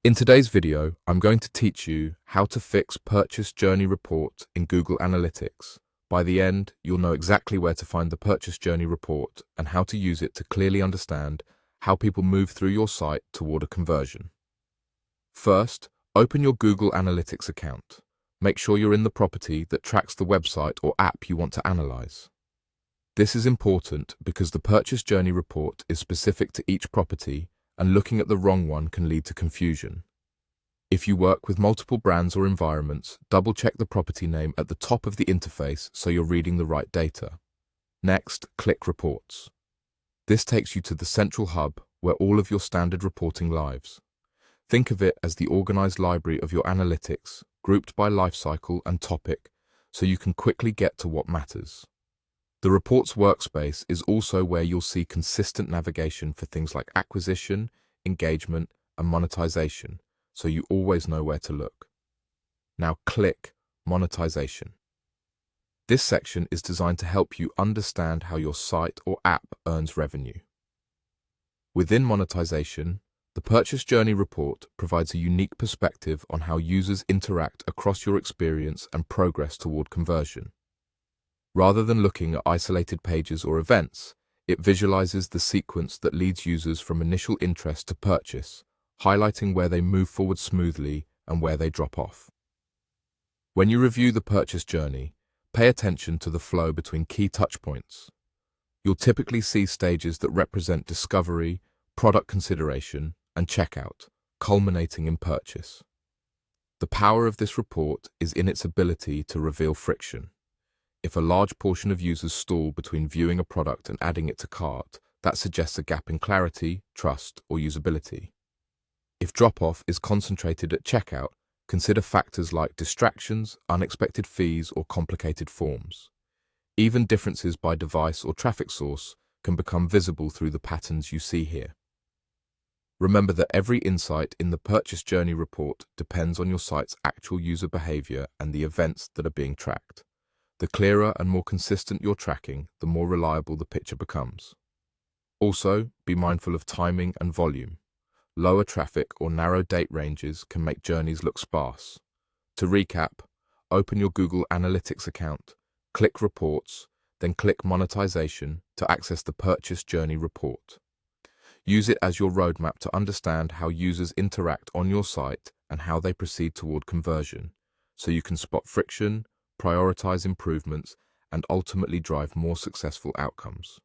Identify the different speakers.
Speaker 1: In today's video, I'm going to teach you how to fix Purchase Journey Report in Google Analytics. By the end, you'll know exactly where to find the Purchase Journey Report and how to use it to clearly understand how people move through your site toward a conversion. First, open your Google Analytics account. Make sure you're in the property that tracks the website or app you want to analyze. This is important because the Purchase Journey Report is specific to each property, and looking at the wrong one can lead to confusion. If you work with multiple brands or environments, double-check the property name at the top of the interface so you're reading the right data. Next, click Reports. This takes you to the central hub where all of your standard reporting lives. Think of it as the organized library of your analytics, grouped by lifecycle and topic, so you can quickly get to what matters. The Reports workspace is also where you'll see consistent navigation for things like acquisition, engagement, and monetization, so you always know where to look. Now click Monetization. This section is designed to help you understand how your site or app earns revenue. Within monetization, the Purchase Journey Report provides a unique perspective on how users interact across your experience and progress toward conversion. Rather than looking at isolated pages or events, it visualizes the sequence that leads users from initial interest to purchase, highlighting where they move forward smoothly and where they drop off. When you review the purchase journey, pay attention to the flow between key touchpoints. You'll typically see stages that represent discovery, product consideration, and checkout, culminating in purchase. The power of this report is in its ability to reveal friction. If a large portion of users stall between viewing a product and adding it to cart, that suggests a gap in clarity, trust, or usability. If drop-off is concentrated at checkout, consider factors like distractions, unexpected fees, or complicated forms. Even differences by device or traffic source can become visible through the patterns you see here. Remember that every insight in the Purchase Journey Report depends on your site's actual user behavior and the events that are being tracked. The clearer and more consistent you're tracking, the more reliable the picture becomes. Also, be mindful of timing and volume. Lower traffic or narrow date ranges can make journeys look sparse. To recap, open your Google Analytics account, click Reports, then click Monetization to access the Purchase Journey Report. Use it as your roadmap to understand how users interact on your site and how they proceed toward conversion, so you can spot friction, prioritize improvements, and ultimately drive more successful outcomes.